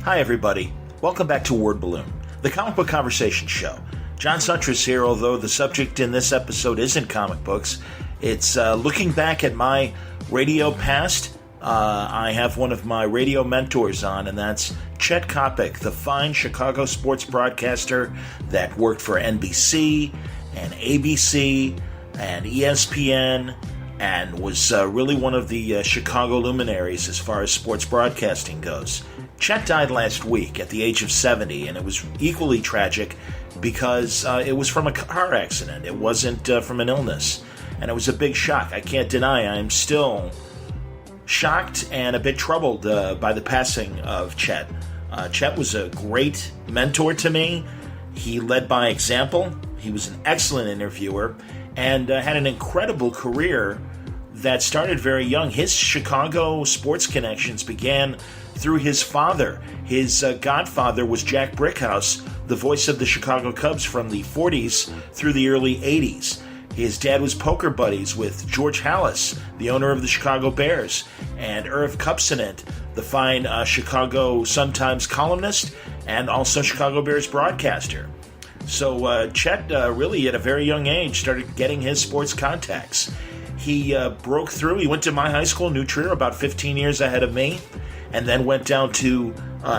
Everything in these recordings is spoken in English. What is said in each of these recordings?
Hi, everybody. Welcome back to Word Balloon, the comic book conversation show. John Suntress here, although the subject in this episode isn't comic books. It's looking back at my radio past. I have one of my radio mentors on, and that's Chet Coppock, the fine Chicago sports broadcaster that worked for NBC and ABC and ESPN and was really one of the Chicago luminaries as far as sports broadcasting goes. Chet died last week at the age of 70, and it was equally tragic because it was from a car accident. It wasn't from an illness, and it was a big shock. I can't deny I'm still shocked and a bit troubled by the passing of Chet. Chet was a great mentor to me. He led by example. He was an excellent interviewer and had an incredible career that started very young. His Chicago sports connections began through his father. His godfather was Jack Brickhouse, the voice of the Chicago Cubs from the 40s through the early 80s. His dad was poker buddies with George Halas, the owner of the Chicago Bears, and Irv Kupcinet, the fine Chicago Sun-Times columnist and also Chicago Bears broadcaster. So Chet really at a very young age started getting his sports contacts. He broke through. He went to my high school, New Trier, about 15 years ahead of me, and then went down to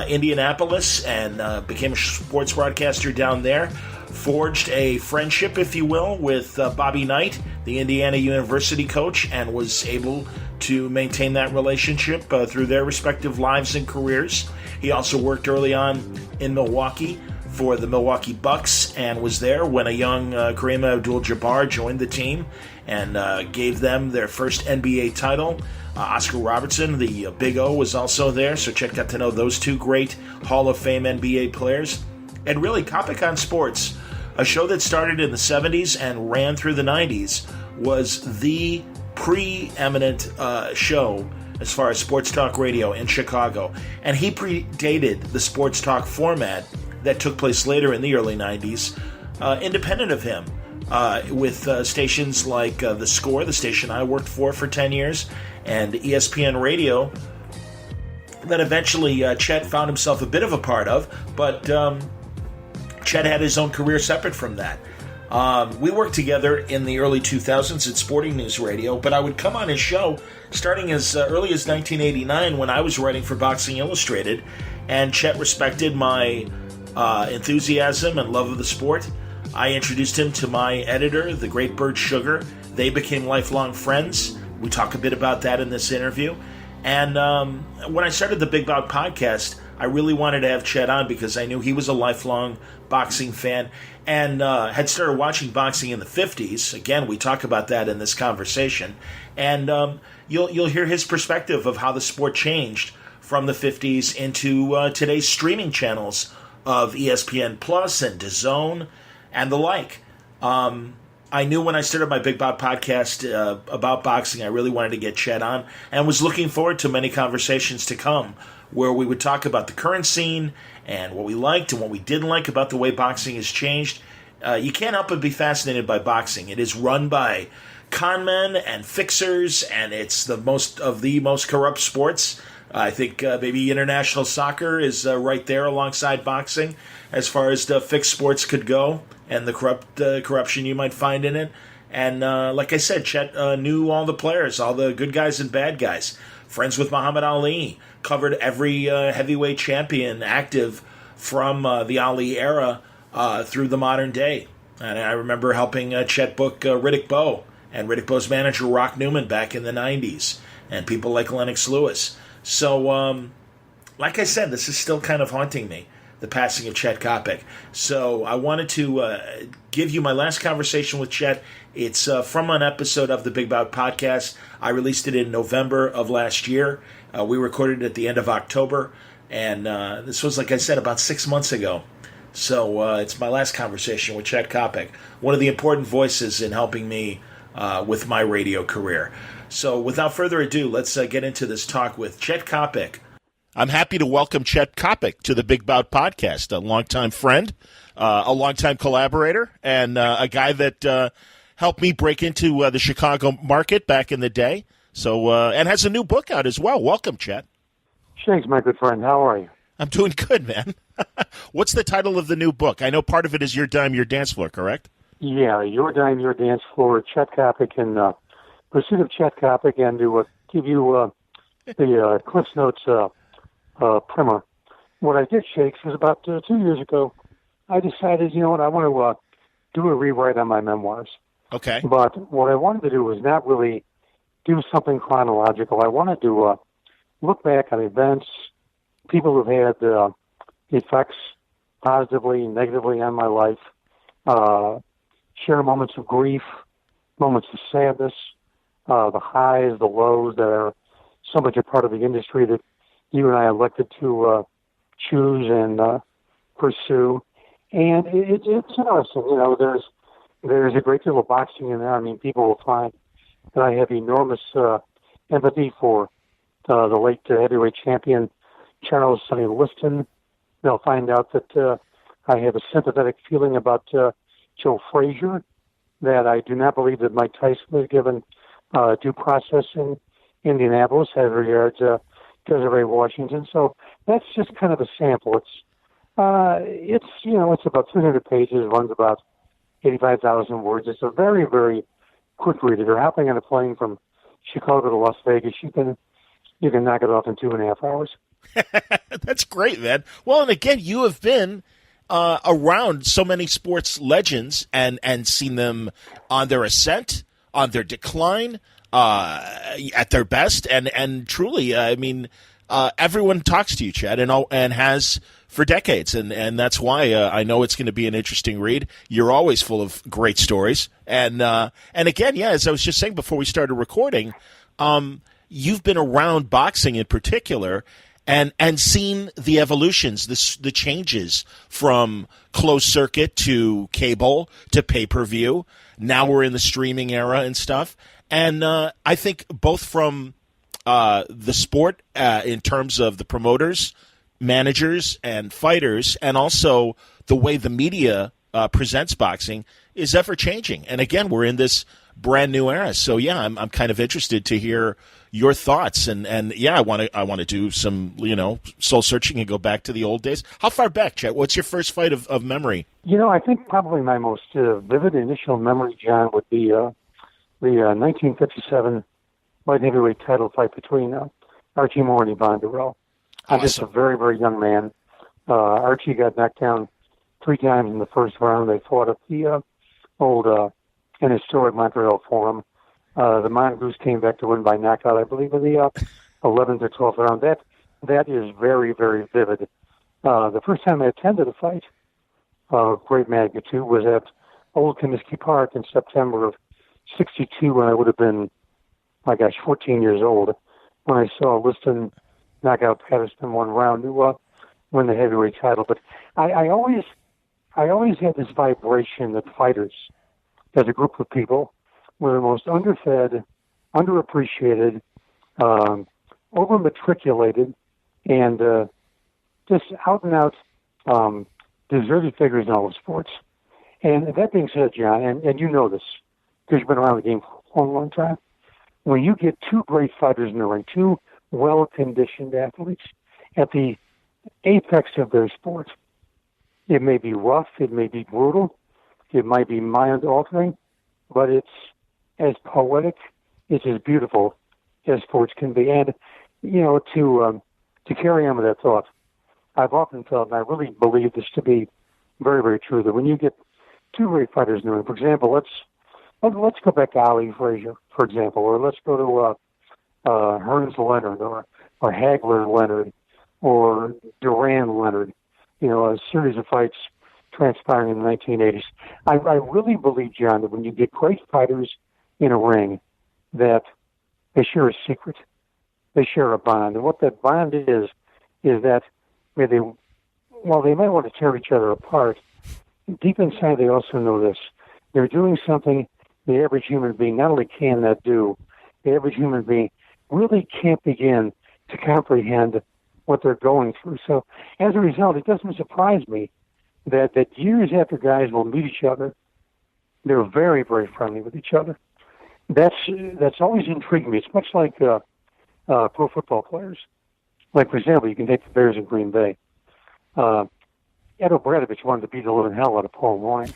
Indianapolis and became a sports broadcaster down there. Forged a friendship, if you will, with Bobby Knight, the Indiana University coach, and was able to maintain that relationship through their respective lives and careers. He also worked early on in Milwaukee for the Milwaukee Bucks and was there when a young Kareem Abdul-Jabbar joined the team and gave them their first NBA title. Oscar Robertson, the Big O, was also there, so Chet got to know those two great Hall of Fame NBA players. And really, Coppock on Sports, a show that started in the 70s and ran through the 90s, was the preeminent show as far as sports talk radio in Chicago. And he predated the sports talk format that took place later in the early 90s, independent of him, with stations like The Score, the station I worked for 10 years, and ESPN Radio, that eventually Chet found himself a bit of a part of, but Chet had his own career separate from that. We worked together in the early 2000s at Sporting News Radio, but I would come on his show starting as early as 1989 when I was writing for Boxing Illustrated, and Chet respected my enthusiasm and love of the sport. I introduced him to my editor, the great Bert Sugar. They became lifelong friends. We talk a bit about that in this interview. And when I started the Big Bout Podcast, I really wanted to have Chet on because I knew he was a lifelong boxing fan and had started watching boxing in the 50s. Again, we talk about that in this conversation. And you'll hear his perspective of how the sport changed from the 50s into today's streaming channels of ESPN Plus and DAZN and the like. I knew when I started my Big Bout podcast about boxing, I really wanted to get Chet on and was looking forward to many conversations to come where we would talk about the current scene and what we liked and what we didn't like about the way boxing has changed. You can't help but be fascinated by boxing. It is run by con men and fixers, and it's the most corrupt sports. I think maybe international soccer is right there alongside boxing as far as the fixed sports could go and the corruption you might find in it. And like I said, Chet knew all the players, all the good guys and bad guys. Friends with Muhammad Ali, covered every heavyweight champion active from the Ali era through the modern day. And I remember helping Chet book Riddick Bowe and Riddick Bowe's manager Rock Newman back in the 90s and people like Lennox Lewis. So, like I said, this is still kind of haunting me, the passing of Chet Coppock. So I wanted to give you my last conversation with Chet. It's from an episode of the Big Bout Podcast. I released it in November of last year. We recorded it at the end of October. And this was, like I said, about 6 months ago. So it's my last conversation with Chet Coppock, one of the important voices in helping me with my radio career. So without further ado, let's get into this talk with Chet Coppock. I'm happy to welcome Chet Coppock to the Big Bout Podcast, a longtime friend, a longtime collaborator, and a guy that helped me break into the Chicago market back in the day. So and has a new book out as well. Welcome, Chet. Thanks, my good friend. How are you? I'm doing good, man. What's the title of the new book? I know part of it is Your Dime, Your Dance Floor, correct? Yeah, Your Dime, Your Dance Floor, Chet Coppock, and Pursuit of Chet Coppock, and to give you the Cliff Notes primer. What I did, Shakes, was about 2 years ago, I decided, you know what, I want to do a rewrite on my memoirs. Okay. But what I wanted to do was not really do something chronological. I wanted to look back on events, people who've had effects positively and negatively on my life, share moments of grief, moments of sadness, the highs, the lows that are so much a part of the industry that you and I elected to choose and pursue. And it's interesting, you know, there's a great deal of boxing in there. I mean, people will find that I have enormous empathy for the late heavyweight champion, Sonny Liston. They'll find out that I have a sympathetic feeling about Joe Frazier, that I do not believe that Mike Tyson was given due process in Indianapolis as regards Desiree Washington. So that's just kind of a sample. It's about 300 pages, runs about 85,000 words. It's a very, very quick read. If you're hopping on a plane from Chicago to Las Vegas, you can knock it off in 2.5 hours. That's great, man. Well, and again, you have been around so many sports legends and seen them on their ascent, on their decline, at their best, and truly, I mean, everyone talks to you, Chet, and has for decades, and that's why I know it's going to be an interesting read. You're always full of great stories, and again, yeah, as I was just saying before we started recording, you've been around boxing in particular, and seen the evolutions, the changes from closed circuit to cable to pay-per-view. Now we're in the streaming era and stuff. And I think both from the sport in terms of the promoters, managers, and fighters, and also the way the media presents boxing is ever changing. And again, we're in this brand new era. So yeah, I'm kind of interested to hear your thoughts. And yeah, I want to do some soul searching and go back to the old days. How far back, Chet? What's your first fight of memory? I think probably my most vivid initial memory, John, would be the 1957 light heavyweight title fight between Archie Moore and Yvonne Durrell. I'm just a very, very young man. Archie got knocked down 3 times in the first round. They fought at the old and historic Montreal Forum. The Mongoose came back to win by knockout, I believe, in the 11th or 12th round. That is very, very vivid. The first time I attended a fight of great magnitude was at Old Comiskey Park in September of 62, when I would have been, 14 years old, when I saw Liston knock out Patterson 1 round to win the heavyweight title. But I always had this vibration that fighters, as a group of people, were the most underfed, underappreciated, over-matriculated, and just out-and-out deserted figures in all the sports. And that being said, John, and you know this, because you've been around the game for a long, long time, when you get 2 great fighters in the ring, 2 well-conditioned athletes at the apex of their sport, it may be rough, it may be brutal, it might be mind-altering, but it's as poetic, it's as beautiful as sports can be. And, to carry on with that thought, I've often felt, and I really believe this to be very, very true, that when you get 2 great fighters in the ring, for example, let's go back to Ali Frazier, for example, or let's go to Hearns Leonard, or Hagler Leonard, or Duran Leonard, a series of fights transpiring in the 1980s. I really believe, John, that when you get great fighters in a ring, that they share a secret. They share a bond. And what that bond is that while they might want to tear each other apart, deep inside they also know this. They're doing something the average human being not only cannot do, the average human being really can't begin to comprehend what they're going through. So as a result, it doesn't surprise me that years after guys will meet each other, they're very, very friendly with each other. That's always intrigued me. It's much like pro football players. Like, for example, you can take the Bears in Green Bay. Ed O'Bradovich wanted to beat the living hell out of Paul Moyne.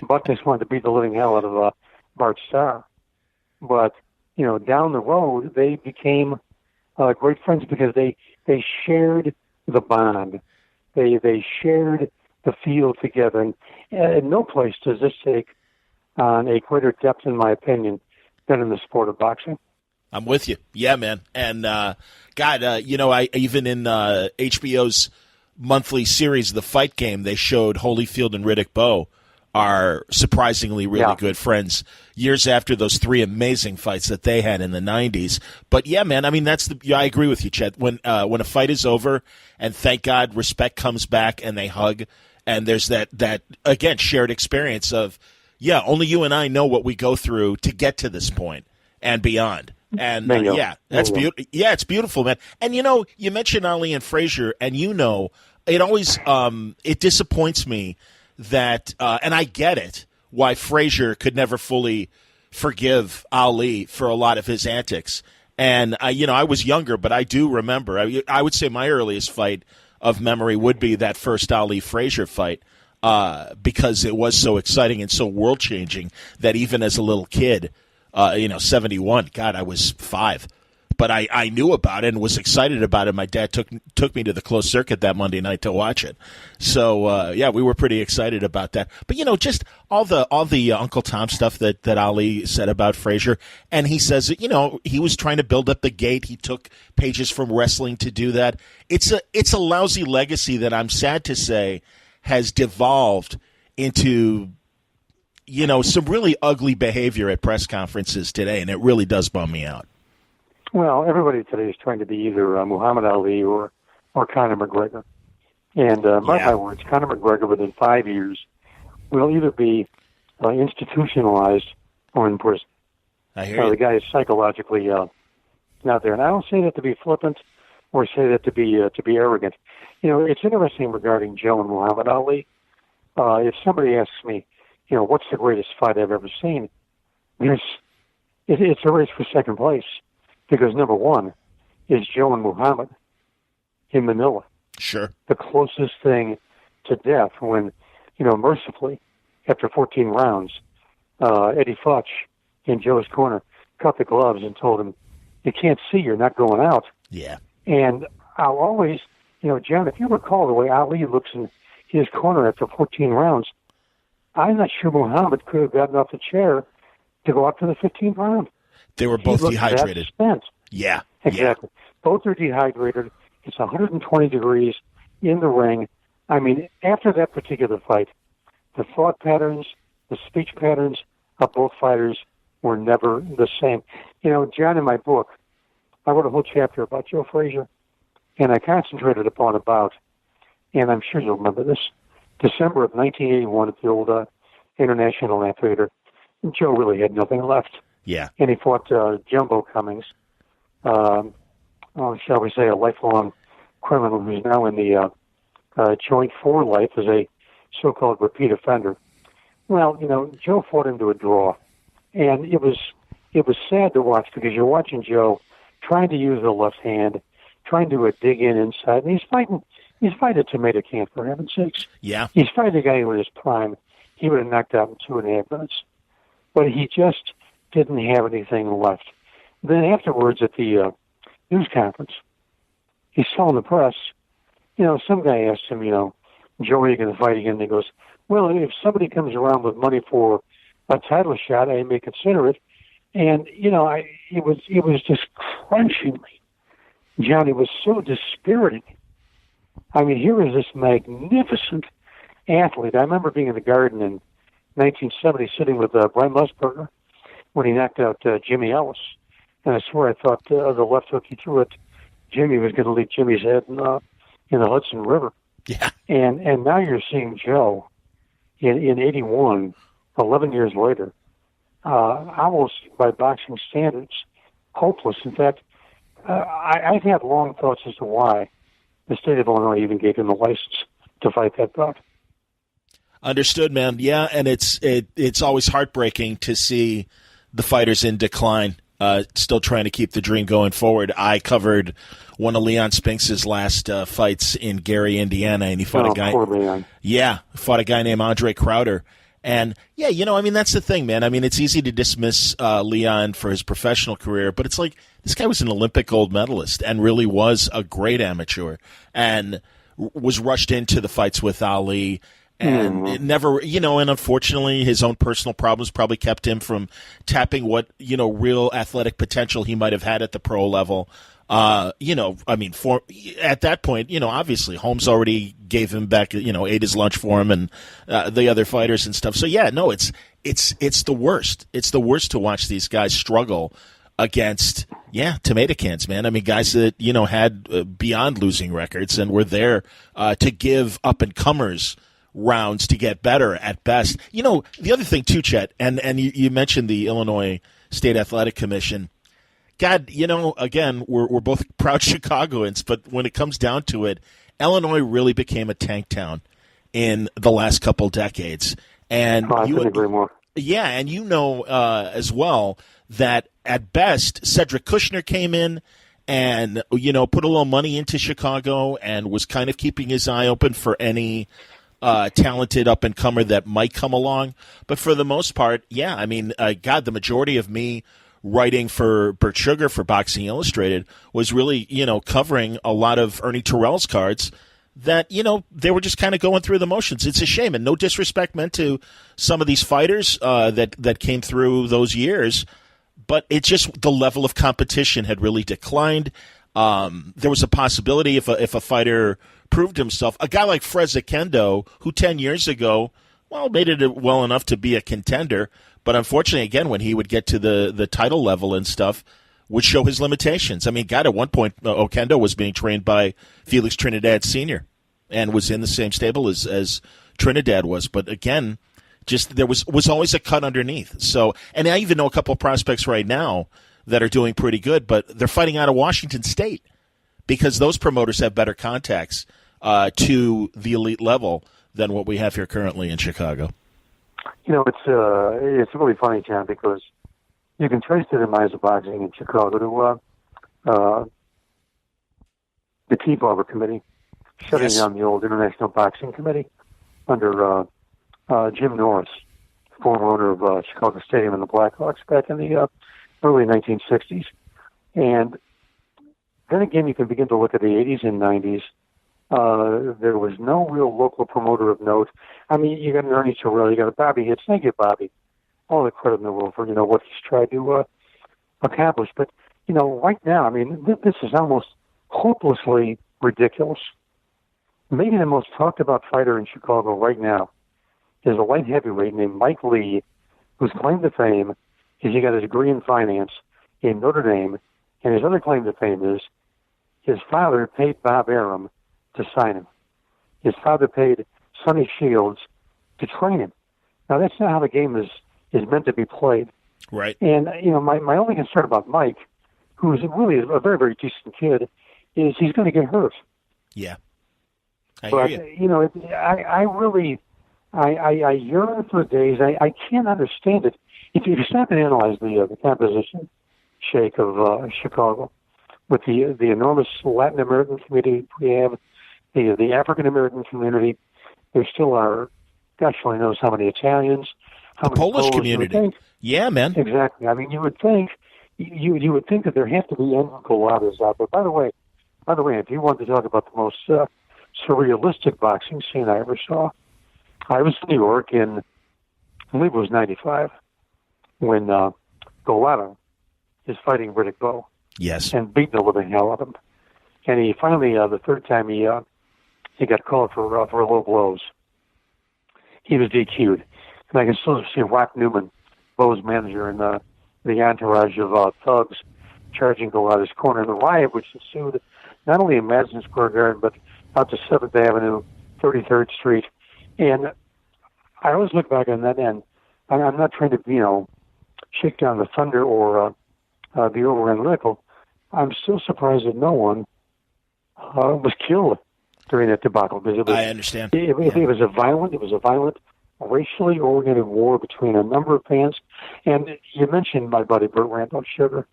Buckness wanted to beat the living hell out of Bart Starr. But, down the road, they became great friends because they shared the bond. They shared the field together. And at no place does this take on a greater depth, in my opinion, than in the sport of boxing. I'm with you. Yeah, man. And, God, I even in HBO's monthly series, The Fight Game, they showed Holyfield and Riddick Bowe are surprisingly really good friends years after those three amazing fights that they had in the 90s. But, yeah, man, I mean, I agree with you, Chet. When a fight is over and, thank God, respect comes back and they hug and there's that again, shared experience of, yeah, only you and I know what we go through to get to this point and beyond. And, that's beautiful. Yeah, it's beautiful, man. And, you mentioned Ali and Frazier, and it always it disappoints me that, and I get it, why Frazier could never fully forgive Ali for a lot of his antics. And, I was younger, but I do remember. I would say my earliest fight of memory would be that first Ali-Frazier fight because it was so exciting and so world-changing that even as a little kid, 71, God, I was 5. But I knew about it and was excited about it. My dad took me to the closed circuit that Monday night to watch it. So we were pretty excited about that. But just all the Uncle Tom stuff that Ali said about Frazier, and he says that, he was trying to build up the gate. He took pages from wrestling to do that. It's a lousy legacy that I'm sad to say has devolved into some really ugly behavior at press conferences today, and it really does bum me out. Well, everybody today is trying to be either Muhammad Ali or Conor McGregor. And mark my words, Conor McGregor within 5 years will either be institutionalized or in prison. I hear you. The guy is psychologically not there. And I don't say that to be flippant or say that to be arrogant. It's interesting regarding Joe and Muhammad Ali. If somebody asks me, what's the greatest fight I've ever seen, it's a race for second place. Because number one is Joe and Muhammad in Manila. Sure. The closest thing to death when, mercifully, after 14 rounds, Eddie Futch in Joe's corner cut the gloves and told him, you can't see, you're not going out. Yeah. And I'll always, John, if you recall the way Ali looks in his corner after 14 rounds, I'm not sure Muhammad could have gotten off the chair to go up to the 15th round. They were both dehydrated. Yeah. Exactly. Yeah. Both are dehydrated. It's 120 degrees in the ring. I mean, after that particular fight, the thought patterns, the speech patterns of both fighters were never the same. John, in my book, I wrote a whole chapter about Joe Frazier, and I concentrated upon and I'm sure you'll remember this, December of 1981 at the old International Amphitheater. Joe really had nothing left. Yeah. And he fought Jumbo Cummings, shall we say, a lifelong criminal who's now in the joint for life as a so-called repeat offender. Well, Joe fought him to a draw. And it was sad to watch because you're watching Joe trying to use the left hand, trying to dig in inside. And he's fighting a tomato can, for heaven's sakes. Yeah. He's fighting a guy who in his prime, he would have knocked out in 2.5 minutes. But he just didn't have anything left. Then afterwards at the news conference, he's telling the press, some guy asked him, Joe, are you going to fight again? And he goes, well, if somebody comes around with money for a title shot, I may consider it. And, it was just crunchingly, John, it was so dispiriting. I mean, here is this magnificent athlete. I remember being in the Garden in 1970 sitting with Brian Musburger when he knocked out Jimmy Ellis. And I swear I thought the left hook he threw at Jimmy was going to leave Jimmy's head in the Hudson River. Yeah. And now you're seeing Joe in 81, 11 years later, almost by boxing standards, hopeless. In fact, I've had long thoughts as to why the state of Illinois even gave him a license to fight that bout. Understood, man. Yeah, and it's always heartbreaking to see the fighters in decline still trying to keep the dream going forward. I covered one of Leon Spinks's last fights in Gary, Indiana, and he fought a guy. Poor Leon. Yeah, fought a guy named Andre Crowder. And, yeah, that's the thing, man. I mean, it's easy to dismiss Leon for his professional career, but it's like this guy was an Olympic gold medalist and really was a great amateur and was rushed into the fights with Ali. And it never, and unfortunately his own personal problems probably kept him from tapping what, real athletic potential he might have had at the pro level. At that point, obviously Holmes already gave him back, ate his lunch for him and the other fighters and stuff. So yeah, no, it's the worst. It's the worst to watch these guys struggle against, tomato cans, man. I mean, guys that, had beyond losing records and were there to give up and comers rounds to get better at best. The other thing too, Chet, and you mentioned the Illinois State Athletic Commission. God, again, we're both proud Chicagoans, but when it comes down to it, Illinois really became a tank town in the last couple decades. And I couldn't agree more. Yeah, and as well that at best Cedric Kushner came in and put a little money into Chicago and was kind of keeping his eye open for any talented up-and-comer that might come along. But for the most part, the majority of me writing for Bert Sugar for Boxing Illustrated was really, covering a lot of Ernie Terrell's cards that, they were just kind of going through the motions. It's a shame, and no disrespect meant to some of these fighters that came through those years, but it's just the level of competition had really declined. There was a possibility if a fighter proved himself, a guy like Freza Kendo, who 10 years ago, made it well enough to be a contender, but unfortunately, again, when he would get to the title level and stuff, would show his limitations. I mean, God, at one point, Okendo was being trained by Felix Trinidad Sr. and was in the same stable as Trinidad was. But again, just there was always a cut underneath. So, and I even know a couple of prospects right now that are doing pretty good, but they're fighting out of Washington State because those promoters have better contacts to the elite level than what we have here currently in Chicago. It's really funny, John, because you can trace the demise of boxing in Chicago to the T-Barber Committee shutting down the old International Boxing Committee under Jim Norris, former owner of Chicago Stadium and the Blackhawks back in the early 1960s. And then again, you can begin to look at the 80s and 90s. There was no real local promoter of note. I mean, you got an Ernie Terrell, you got a Bobby Hitz. Thank you, Bobby. All the credit in the world for, what he's tried to accomplish. But, right now, I mean, this is almost hopelessly ridiculous. Maybe the most talked about fighter in Chicago right now is a light heavyweight named Mike Lee, whose claim to fame is he got a degree in finance in Notre Dame, and his other claim to fame is his father paid Bob Arum to sign him. His father paid Sonny Shields to train him. Now, that's not how the game is meant to be played. Right. And, my only concern about Mike, who's really a very, very decent kid, is he's going to get hurt. Yeah. I yearn for the days. I can't understand it. If you stop and analyze the composition, Shake, of Chicago, with the enormous Latin American community we have, the African American community, there still are, gosh only knows how many Italians, how many Polish Poles, community. Yeah, man. Exactly. I mean, you would think that there have to be enchiladas out there. By the way, if you want to talk about the most surrealistic boxing scene I ever saw, I was in New York in, I believe it was 95, when Golota is fighting Riddick Bowe. Yes. And beat the living hell out of him. And he finally, the third time he got called for low blows, he was DQ'd. And I can still see Rock Newman, Bowe's manager, and the entourage of thugs charging Golota's corner. And the riot which ensued not only in Madison Square Garden, but out to 7th Avenue, 33rd Street. And I always look back on that, and I'm not trying to, shake down the thunder or be over-analytical. I'm still surprised that no one was killed during that debacle, because I understand. It was a violent racially oriented war between a number of fans. And you mentioned my buddy Burt Randolph Sugar.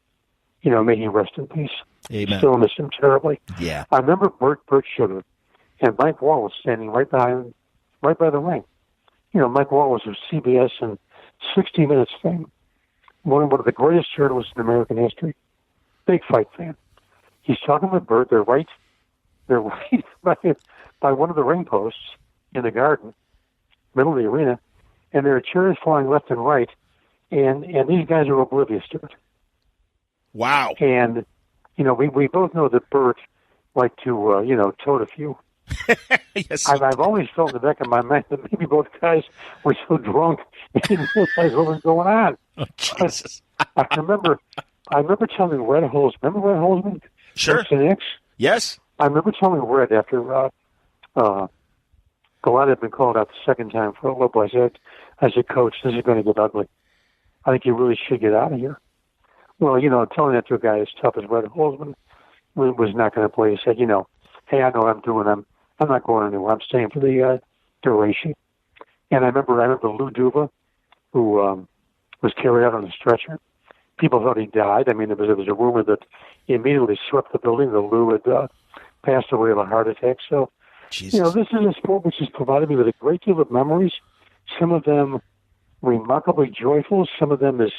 May he rest in peace. Amen. Still miss him terribly. Yeah. I remember Burt Sugar and Mike Wallace standing right by the ring. Mike Wallace of CBS and 60 Minutes fame. One of the greatest journalists in American history. Big fight fan. He's talking with Burt. They're right by one of the ring posts in the garden, middle of the arena, and there are chairs flying left and right, and these guys are oblivious to it. Wow. And, we both know that Burt liked to, tote a few. Yes. I've always felt in the back of my mind that maybe both guys were so drunk they didn't realize what was going on. Oh, Jesus. I remember telling Red Holzman, remember Red Holzman? Sure. Yes. I remember telling Red after Goliath had been called out the second time for a low. I said, Coach, this is going to get ugly. I think you really should get out of here. Well, telling that to a guy as tough as Red Holzman was not going to play. He said, hey, I know what I'm doing. I'm not going anywhere. I'm staying for the duration. And I remember Lou Duva, who was carried out on a stretcher. People thought he died. I mean, there was a rumor that he immediately swept the building that Lou had passed away of a heart attack. So, Jesus. This is a sport which has provided me with a great deal of memories. Some of them remarkably joyful. Some of them as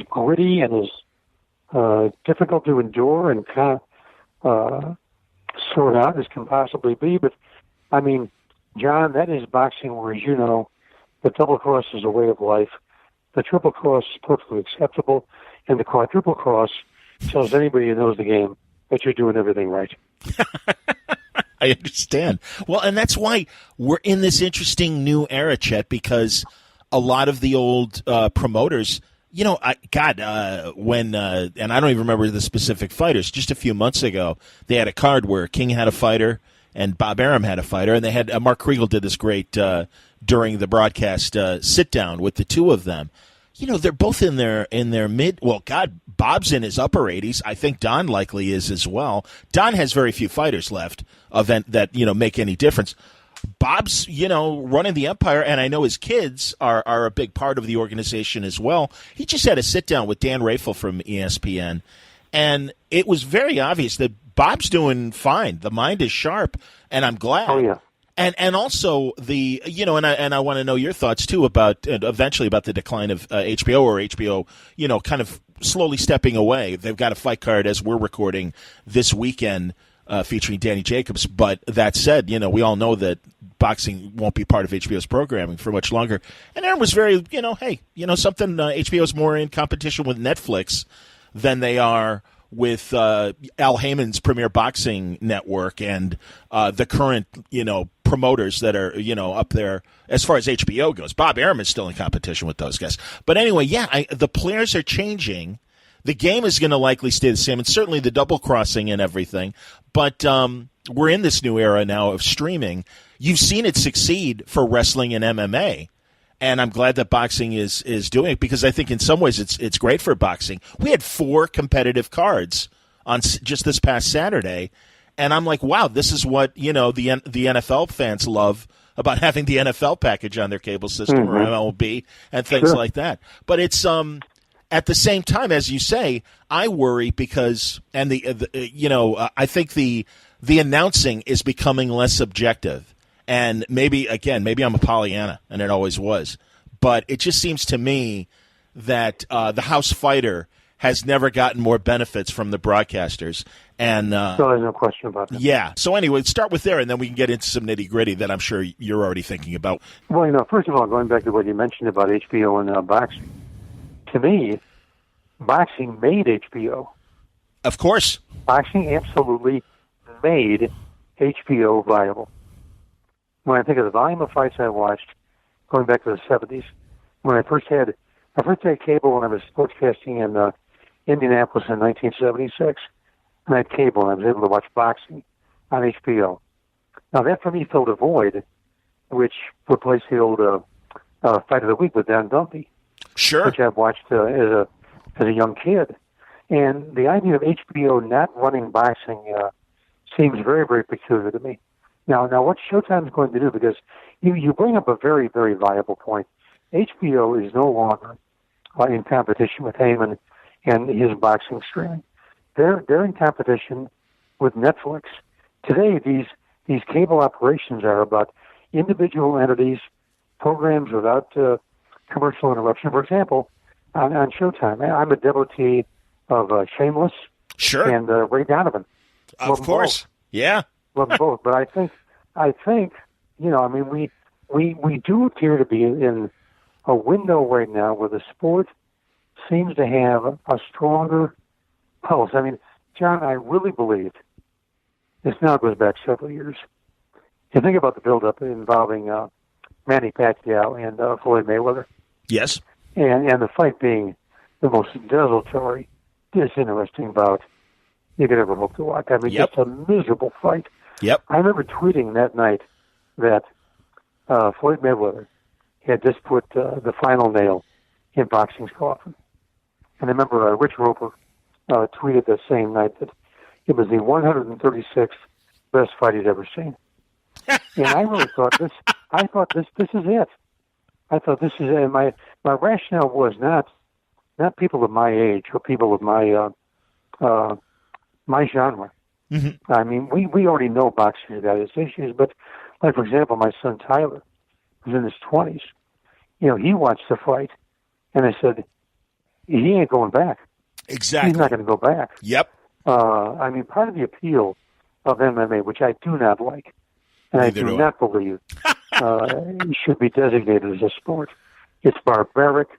gritty and as difficult to endure and kind of sort out as can possibly be. But, I mean, John, that is boxing where, as you know, the double cross is a way of life. The triple cross is perfectly acceptable. And the quadruple cross tells anybody who knows the game that you're doing everything right. I understand. Well, and that's why we're in this interesting new era, Chet, because a lot of the old promoters, when, and I don't even remember the specific fighters, just a few months ago, they had a card where King had a fighter and Bob Arum had a fighter, and they had Mark Kriegel did this great during the broadcast sit down with the two of them. They're both in their mid. Well, God, Bob's in his upper 80s. I think Don likely is as well. Don has very few fighters left that make any difference. Bob's running the empire, and I know his kids are a big part of the organization as well. He just had a sit down with Dan Rafel from ESPN, and it was very obvious that Bob's doing fine. The mind is sharp, and I'm glad. Oh yeah. And also the and I want to know your thoughts too about eventually about the decline of HBO or HBO kind of slowly stepping away. They've got a fight card as we're recording this weekend featuring Danny Jacobs. But that said, we all know that boxing won't be part of HBO's programming for much longer. And Aaron was very something HBO's more in competition with Netflix than they are with Al Heyman's Premier Boxing Network and the current, promoters that are, up there as far as HBO goes. Bob Arum is still in competition with those guys. But anyway, the players are changing. The game is going to likely stay the same, and certainly the double crossing and everything. But we're in this new era now of streaming. You've seen it succeed for wrestling and MMA. And I'm glad that boxing is doing it because I think in some ways it's great for boxing. We had 4 competitive cards on just this past Saturday, and I'm like, wow, this is what the NFL fans love about having the NFL package on their cable system or MLB and things like that. But it's at the same time, as you say, I worry because I think the announcing is becoming less subjective. And maybe I'm a Pollyanna, and it always was. But it just seems to me that the house fighter has never gotten more benefits from the broadcasters. And there's no question about that. Yeah. So anyway, start with there, and then we can get into some nitty-gritty that I'm sure you're already thinking about. Well, first of all, going back to what you mentioned about HBO and boxing, to me, boxing made HBO. Of course. Boxing absolutely made HBO viable. When I think of the volume of fights I watched, going back to the 70s, when I first had cable when I was sportscasting in Indianapolis in 1976, and I had cable and I was able to watch boxing on HBO. Now that for me filled a void, which replaced the old Fight of the Week with Dan Dumpy, sure, which I've watched as a young kid. And the idea of HBO not running boxing seems very, very peculiar to me. Now, what Showtime is going to do, because you bring up a very, very viable point. HBO is no longer in competition with Heyman and his boxing streaming. They're in competition with Netflix. Today, these cable operations are about individual entities, programs without commercial interruption. For example, on Showtime, I'm a devotee of Shameless and Ray Donovan. Of course. Yeah. Love them both. But I think, we do appear to be in a window right now where the sport seems to have a stronger pulse. I mean, John, I really believe this now goes back several years. You think about the buildup involving Manny Pacquiao and Floyd Mayweather. Yes. And the fight being the most desultory, disinteresting bout you could ever hope to watch. I mean, just a miserable fight. Yep. I remember tweeting that night that Floyd Mayweather had just put the final nail in boxing's coffin. And I remember Rich Roper tweeted the same night that it was the 136th best fight he'd ever seen. And I really thought this is it. I thought this is it. And my rationale was not people of my age or people of my my genre. Mm-hmm. I mean, we already know boxing has got its issues, but like, for example, my son Tyler, who's in his 20s, he watched the fight, and I said, he ain't going back. Exactly. He's not going to go back. Yep. Part of the appeal of MMA, which I do not like, and I do not believe it should be designated as a sport. It's barbaric.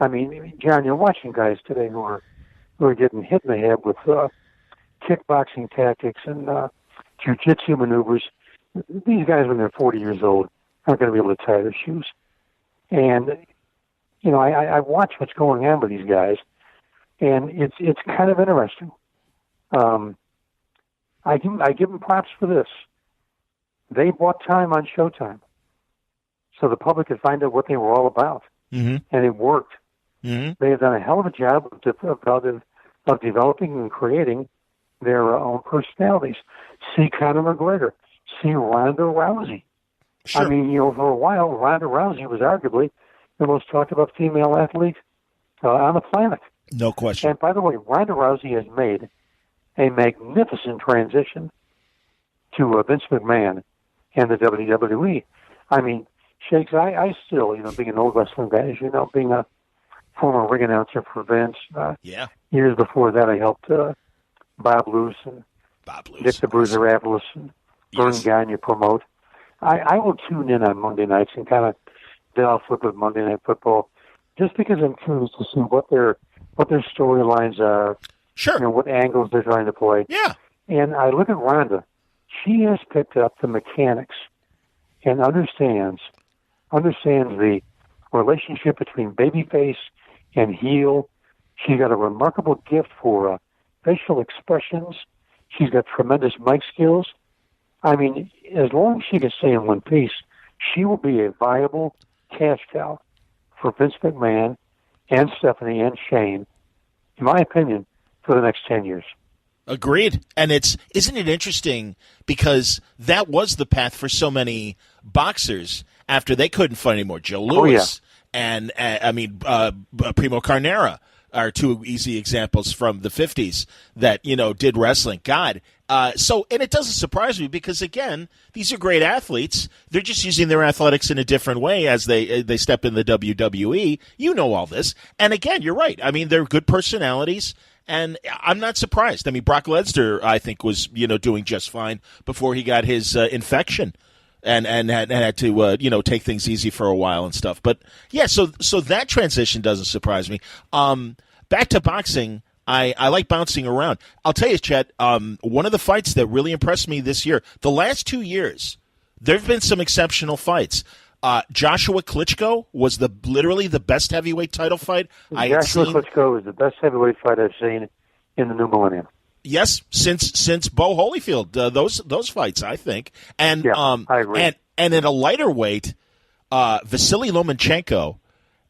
I mean, John, you're watching guys today who are getting hit in the head with kickboxing tactics and jiu-jitsu maneuvers. These guys, when they're 40 years old, aren't going to be able to tie their shoes. And, I watch what's going on with these guys, and it's kind of interesting. I give them props for this. They bought time on Showtime so the public could find out what they were all about. Mm-hmm. And it worked. Mm-hmm. They have done a hell of a job of developing and creating their own personalities. See Conor McGregor. See Ronda Rousey. Sure. I mean, for a while, Ronda Rousey was arguably the most talked about female athlete on the planet. No question. And by the way, Ronda Rousey has made a magnificent transition to Vince McMahon and the WWE. I mean, Shakes, I still, being an old wrestling guy, as you know, being a former ring announcer for Vince. Years before that, I helped Bob Luce and Dick the Bruiser Avalos and Vern Gagne promote. I will tune in on Monday nights and kind of delve with Monday Night Football, just because I'm curious to see what their storylines are. Sure. What angles they're trying to play. Yeah. And I look at Ronda. She has picked up the mechanics and understands the relationship between babyface and heel. She's got a remarkable gift for facial expressions. She's got tremendous mic skills. I mean, as long as she can stay in one piece, she will be a viable cash cow for Vince McMahon and Stephanie and Shane, in my opinion, for the next 10 years. Agreed. And isn't it interesting, because that was the path for so many boxers after they couldn't fight anymore. Joe Louis and Primo Carnera are two easy examples from the 50s that, did wrestling. God. And it doesn't surprise me, because, again, these are great athletes. They're just using their athletics in a different way as they step in the WWE. You know all this. And, again, you're right. I mean, they're good personalities. And I'm not surprised. I mean, Brock Lesnar, I think, was, doing just fine before he got his infection and had to, take things easy for a while and stuff. But, yeah, so that transition doesn't surprise me. Back to boxing, I like bouncing around. I'll tell you, Chet, one of the fights that really impressed me this year, the last 2 years, there have been some exceptional fights. Joshua Klitschko was literally the best heavyweight title fight I had seen. Joshua Klitschko is the best heavyweight fight I've seen in the new millennium. Yes, since Bo Holyfield, those fights, I think. And I agree. And in a lighter weight, Vasily Lomachenko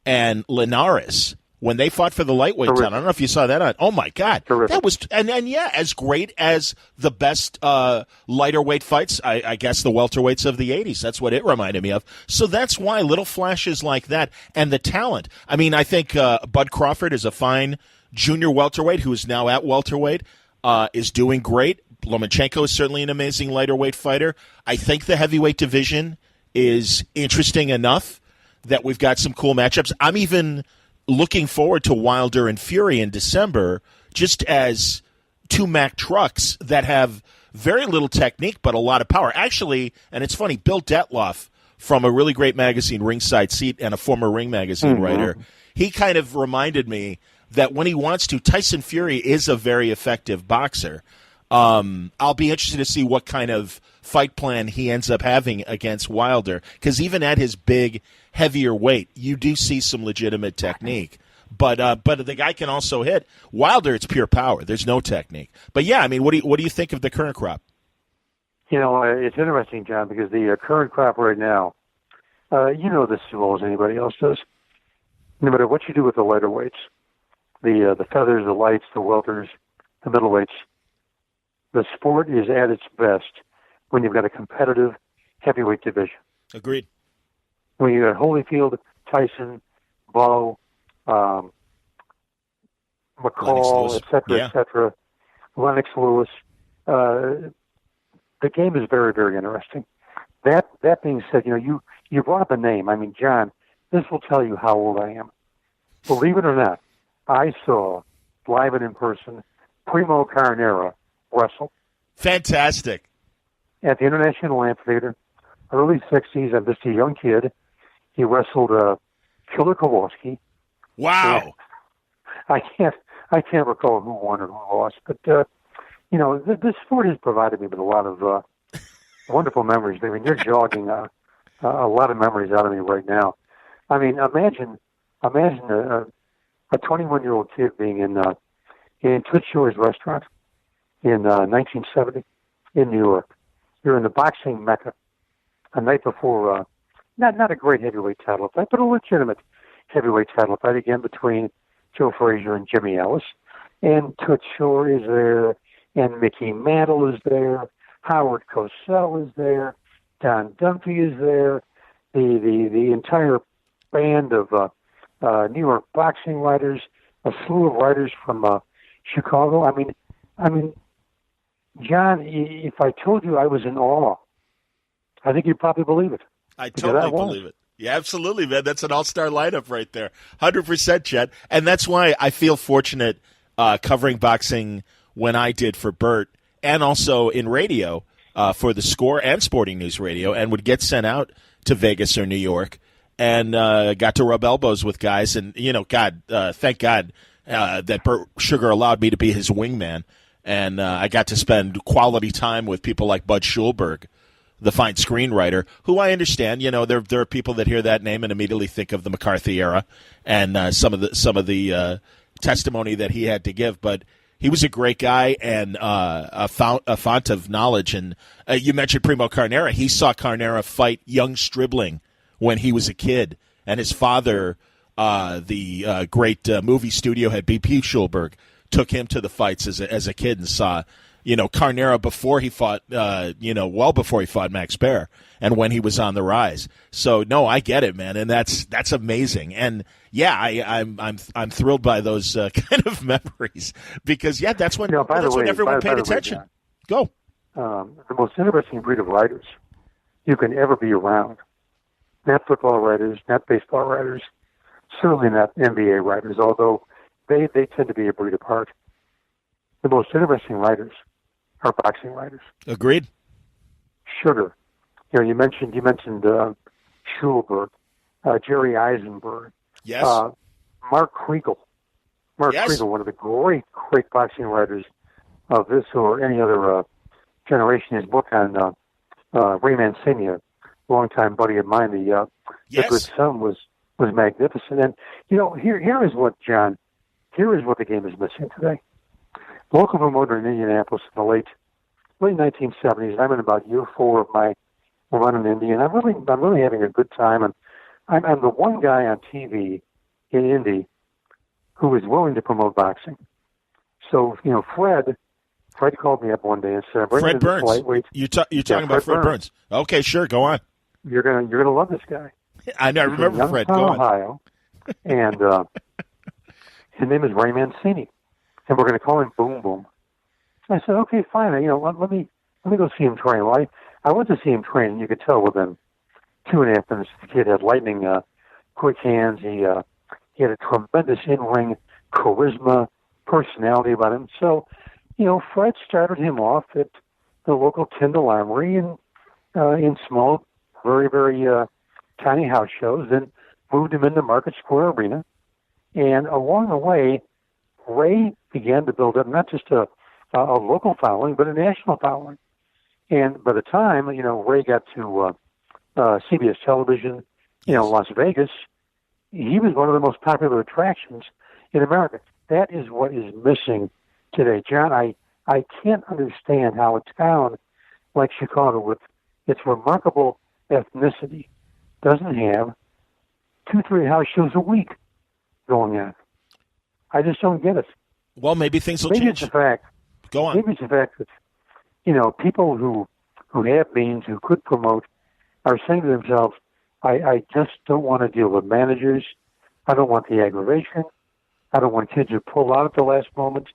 and Linares. when they fought for the lightweight title. I don't know if you saw that on. Oh my God, Terrific. that was and yeah, as great as the best lighter weight fights. I guess the welterweights of the '80s. That's what it reminded me of. So that's why little flashes like that and the talent. I mean, I think Bud Crawford is a fine junior welterweight who is now at welterweight. Is doing great. Lomachenko is certainly an amazing lighter weight fighter. I think the heavyweight division is interesting enough that we've got some cool matchups. I'm even looking forward to Wilder and Fury in December, just as two Mack trucks that have very little technique but a lot of power. Actually, and it's funny, Bill Detloff from a really great magazine, Ringside Seat, and a former Ring magazine writer, he kind of reminded me that when he wants to, Tyson Fury is a very effective boxer. I'll be interested to see what kind of fight plan he ends up having against Wilder, because even at his big, heavier weight, you do see some legitimate technique. But the guy can also hit. Wilder, it's pure power. There's no technique. But yeah, I mean, what do you think of the current crop? You know, it's interesting, John, because the current crop right now, you know this as well as anybody else does. No matter what you do with the lighter weights, the feathers, the lights, the welters, the middleweights, the sport is at its best when you've got a competitive heavyweight division. Agreed. When you got Holyfield, Tyson, Bo, McCall, et cetera, Lennox Lewis, the game is very, very interesting. That being said, you know, you brought up a name. I mean, John, this will tell you how old I am. Believe it or not, I saw live and in person Primo Carnera wrestle. Fantastic. At the International Amphitheater, early 60s. I'm just a young kid. He wrestled Killer Kowalski. Wow. I can't recall who won or who lost, but you know, this sport has provided me with a lot of wonderful memories. I mean, you're jogging a lot of memories out of me right now. I mean, imagine a 21-year-old kid being in Toots Shor's restaurant in 1970 in New York. You're in the boxing mecca a night before, not a great heavyweight title fight, but a legitimate heavyweight title fight again between Joe Frazier and Jimmy Ellis. And Toots Shor is there, and Mickey Mantle is there, Howard Cosell is there, Don Dunphy is there, the entire band of New York boxing writers, a slew of writers from Chicago. I mean, John, if I told you I was in awe, I think you'd probably believe it. I totally believe it. Yeah, absolutely, man. That's an all-star lineup right there. 100%, Chet. And that's why I feel fortunate covering boxing when I did for Bert, and also in radio for The Score and Sporting News Radio, and would get sent out to Vegas or New York and got to rub elbows with guys. And, you know, thank God that Bert Sugar allowed me to be his wingman. And I got to spend quality time with people like Bud Schulberg, the fine screenwriter, who I understand, you know, there are people that hear that name and immediately think of the McCarthy era and some of the testimony that he had to give. But he was a great guy and a font of knowledge. And you mentioned Primo Carnera. He saw Carnera fight young Stribling when he was a kid, and his father, the great movie studio head B.P. Schulberg, took him to the fights as a kid and saw, you know, Carnera before he fought, well before he fought Max Baer and when he was on the rise. So no, I get it, man, and that's amazing. And yeah, I'm thrilled by those kind of memories because that's when when everyone paid attention. Go. The most interesting breed of writers you can ever be around. Not football writers, not baseball writers, certainly not NBA writers, although they tend to be a breed apart. The most interesting writers are boxing writers. Agreed. Sugar. You know, you mentioned Schulberg, Jerry Eisenberg. Yes. Mark Kriegel. Kriegel, one of the great boxing writers of this or any other generation. His book on Ray Mancini, a longtime buddy of mine, the Good Son, was magnificent. And you know, here is what the game is missing today. Local promoter in Indianapolis in the late 1970s. I'm in about year 4 of my run in Indy, and I'm really having a good time. And I'm the one guy on TV in Indy who was willing to promote boxing. So, Fred called me up one day and said, Fred Burns. You're talking about Fred Burns. Okay, sure, go on. You're gonna love this guy. I remember Fred. Go on. Ohio, and his name is Ray Mancini, and we're going to call him Boom Boom. So I said, okay, fine. Let me go see him train. Well, I went to see him train, and you could tell within 2.5 minutes the kid had lightning quick hands. He had a tremendous in-ring charisma, personality about him. So, Fred started him off at the local Tyndall Armory and in small, very, very tiny house shows, then moved him into Market Square Arena. And along the way, Ray began to build up not just a local following, but a national following. And by the time, Ray got to CBS television, Las Vegas, he was one of the most popular attractions in America. That is what is missing today. John, I can't understand how a town like Chicago, with its remarkable ethnicity, doesn't have 2-3 house shows a week going on. I just don't get it. Well, maybe things will change. Maybe it's the fact. Go on. Maybe it's the fact that, people who have means, who could promote, are saying to themselves, I just don't want to deal with managers. I don't want the aggravation. I don't want kids who pull out at the last moment.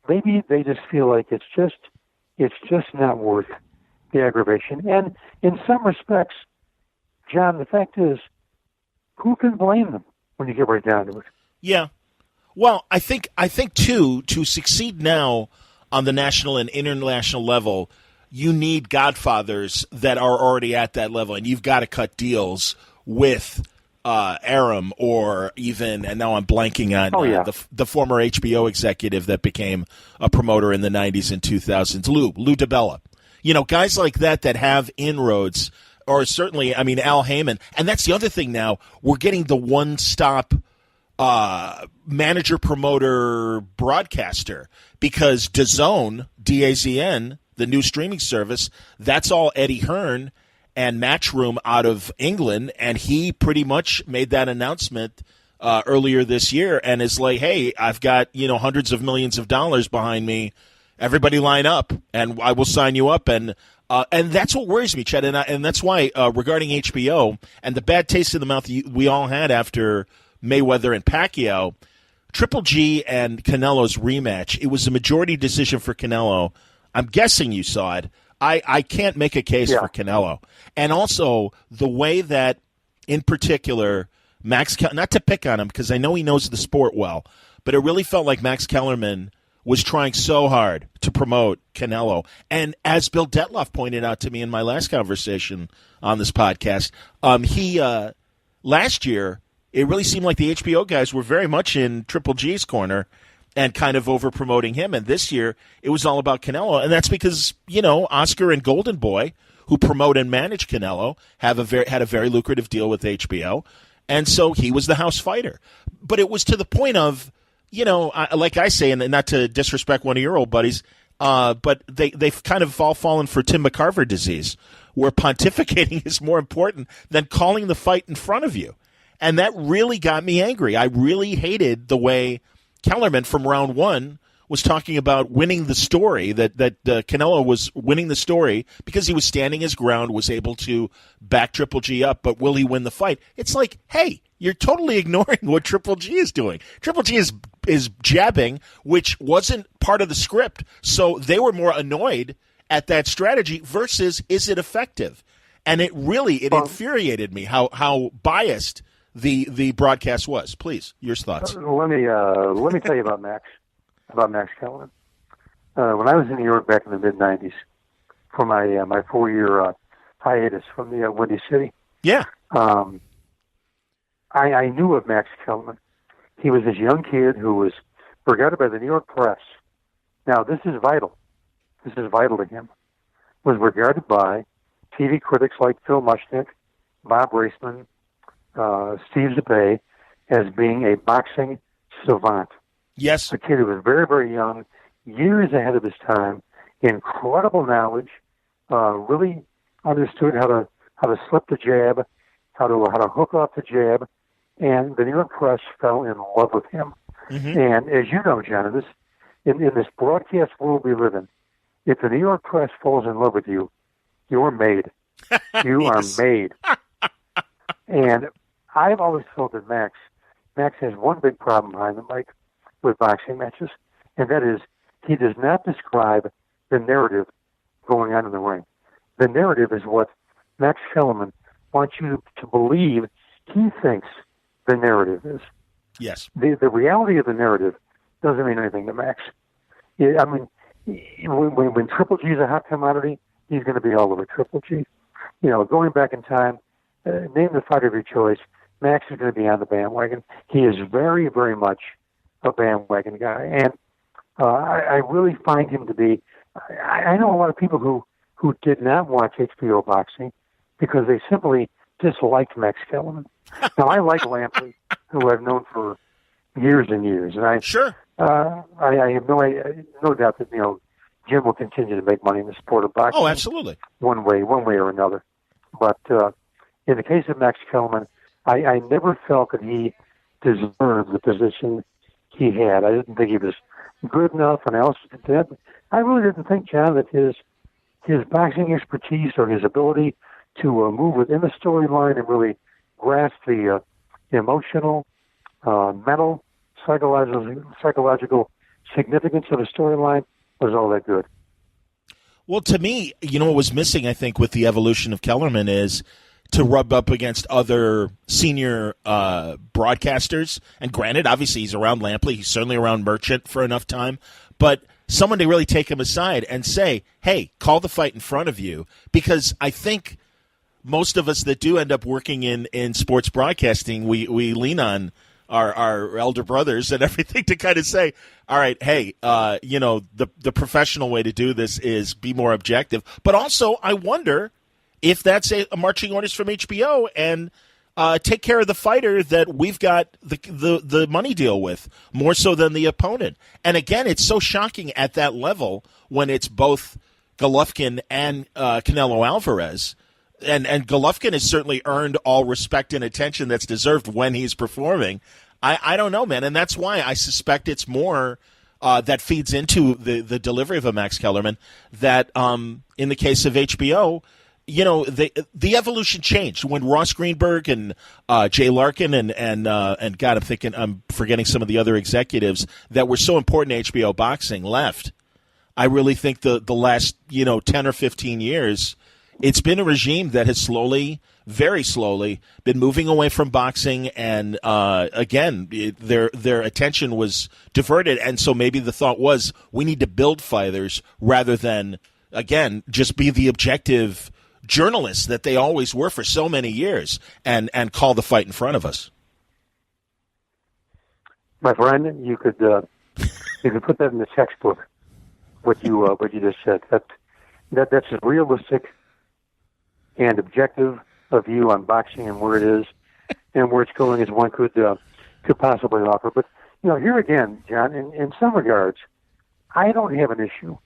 Maybe they just feel like it's just not worth the aggravation. And in some respects, John, the fact is, who can blame them when you get right down to it? Yeah. Well, I think too, to succeed now on the national and international level, you need godfathers that are already at that level, and you've got to cut deals with Aram or even, and now I'm blanking on the former HBO executive that became a promoter in the 90s and 2000s, Lou DiBella. Guys like that have inroads, or certainly, Al Heyman. And that's the other thing now. We're getting the one-stop manager, promoter, broadcaster, because DAZN, D-A-Z-N, the new streaming service, that's all Eddie Hearn and Matchroom out of England, and he pretty much made that announcement earlier this year and is like, hey, I've got hundreds of millions of dollars behind me. Everybody line up, and I will sign you up. And that's what worries me, Chet, and that's why regarding HBO and the bad taste in the mouth we all had after Mayweather and Pacquiao, Triple G and Canelo's rematch, it was a majority decision for Canelo. I'm guessing you saw it. I can't make a case for Canelo. And also the way that, in particular, not to pick on him because I know he knows the sport well, but it really felt like Max Kellerman was trying so hard to promote Canelo. And as Bill Detloff pointed out to me in my last conversation on this podcast, last year, it really seemed like the HBO guys were very much in Triple G's corner and kind of over-promoting him. And this year, it was all about Canelo. And that's because, Oscar and Golden Boy, who promote and manage Canelo, had a very lucrative deal with HBO. And so he was the house fighter. But it was to the point of, like I say, and not to disrespect one of your old buddies, but they've kind of all fallen for Tim McCarver disease, where pontificating is more important than calling the fight in front of you. And that really got me angry. I really hated the way Kellerman from round one was talking about winning the story, that Canelo was winning the story because he was standing his ground, was able to back Triple G up, but will he win the fight? It's like, hey, you're totally ignoring what Triple G is doing. Triple G is jabbing, which wasn't part of the script, so they were more annoyed at that strategy versus is it effective? And it infuriated me how biased the broadcast was. Please, your thoughts. Let me tell you about Max Kellerman. When I was in New York back in the mid '90s for my 4-year hiatus from the Windy City, I knew of Max Kellerman. He was this young kid who was regarded by the New York Press. Now, this is vital. This is vital to him. Was regarded by TV critics like Phil Mushnick, Bob Raceman, Steve Zepay, as being a boxing savant. Yes. A kid who was very, very young, years ahead of his time, incredible knowledge, really understood how to slip the jab, how to hook off the jab, and the New York Press fell in love with him. And as you know, John, in this broadcast world we live in, if the New York press falls in love with you, you're made. You are made. And I've always felt that Max has one big problem behind the mic with boxing matches, and that is he does not describe the narrative going on in the ring. The narrative is what Max Kellerman wants you to believe he thinks the narrative is. Yes. The reality of the narrative doesn't mean anything to Max. I mean, when Triple G is a hot commodity, he's going to be all over Triple G. You know, going back in time, name the fighter of your choice, Max is going to be on the bandwagon. He is very, very much a bandwagon guy. And I really find him to be, I know a lot of people who did not watch HBO boxing because they simply disliked Max Kellerman. Now, I like Lampley, who I've known for years and years. And I have no doubt that, Jim will continue to make money in the sport of boxing. Oh, absolutely. One way or another. But in the case of Max Kellerman, I never felt that he deserved the position he had. I didn't think he was good enough, and I really didn't think, John, that his boxing expertise or his ability to move within the storyline and really grasp the emotional, mental, psychological significance of a storyline was all that good. Well, to me, what was missing, I think, with the evolution of Kellerman is to rub up against other senior broadcasters. And granted, obviously, he's around Lampley. He's certainly around Merchant for enough time. But someone to really take him aside and say, hey, call the fight in front of you. Because I think most of us that do end up working in sports broadcasting, we lean on our elder brothers and everything to kind of say, all right, hey, the professional way to do this is be more objective. But also, I wonder if that's a marching orders from HBO and take care of the fighter that we've got the money deal with, more so than the opponent. And again, it's so shocking at that level when it's both Golovkin and Canelo Álvarez. And Golovkin has certainly earned all respect and attention that's deserved when he's performing. I don't know, man, and that's why I suspect it's more that feeds into the delivery of a Max Kellerman that in the case of HBO, the evolution changed when Ross Greenberg and Jay Larkin and God, I'm forgetting some of the other executives that were so important to HBO boxing left. I really think the last 10 or 15 years, it's been a regime that has slowly, very slowly, been moving away from boxing, and again, their attention was diverted, and so maybe the thought was we need to build fighters rather than, again, just be the objective journalists that they always were for so many years and call the fight in front of us. My friend, you could put that in the textbook. What you just said, that's as realistic and objective a view on boxing and where it is and where it's going as one could possibly offer. But here again, John, in some regards, I don't have an issue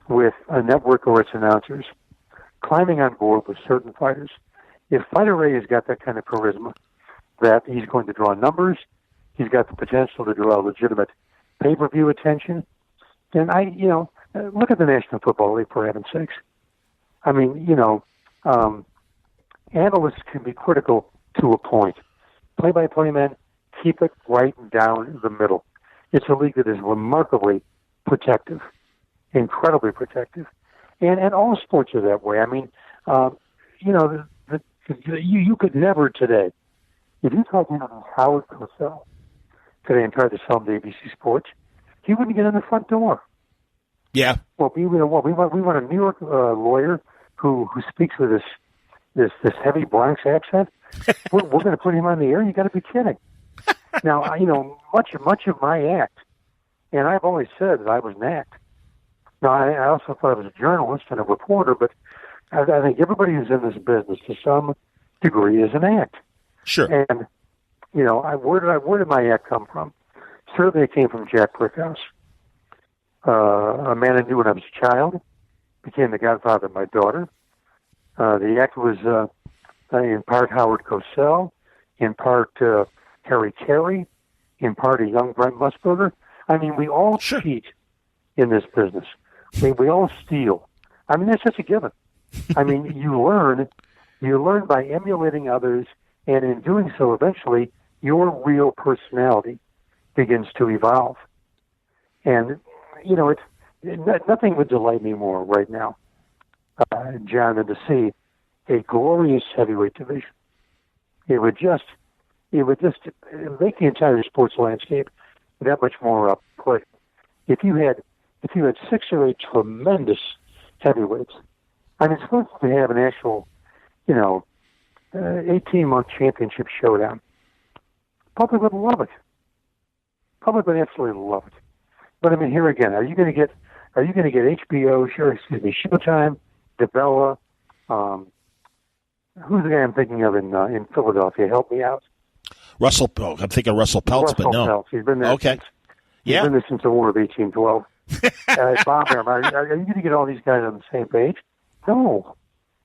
with a network or its announcers climbing on board with certain fighters. If Fighter A has got that kind of charisma, that he's going to draw numbers, he's got the potential to draw legitimate pay-per-view attention, then look at the National Football League, for heaven's sakes. I mean, analysts can be critical to a point. Play-by-play men, keep it right down the middle. It's a league that is remarkably protective, incredibly protective. And all sports are that way. I mean, you could never today, if you talk to Howard Cosell today and tried to sell him to ABC Sports, he wouldn't get in the front door. Yeah. Well, we want a New York lawyer who speaks with this heavy Bronx accent. We're going to put him on the air. You got to be kidding. Now, much of my act, and I've always said that I was an act. Now, I also thought I was a journalist and a reporter, but I think everybody who's in this business to some degree is an act. Sure. And where did my act come from? Certainly, it came from Jack Brickhouse, a man I knew when I was a child, became the godfather of my daughter. The act was in part Howard Cosell, in part Harry Carey, in part a young Brent Musburger. I mean, we all cheat in this business. We all steal. I mean, that's just a given. I mean, you learn by emulating others, and in doing so, eventually, your real personality begins to evolve. And, you know, nothing would delight me more right now, John, than to see a glorious heavyweight division. It would just make the entire sports landscape that much more play. If you had 6 or 8 tremendous heavyweights, I mean, it's supposed to have an actual, 18-month championship showdown. Public would love it. Public would absolutely love it. But I mean, here again, are you going to get HBO? Showtime, DeBella? Who's the guy I'm thinking of in Philadelphia? Help me out. I'm thinking Russell Peltz, but no. Peltz. He's been there. Okay. He's been there since the War of 1812. Bob, are you going to get all these guys on the same page? No.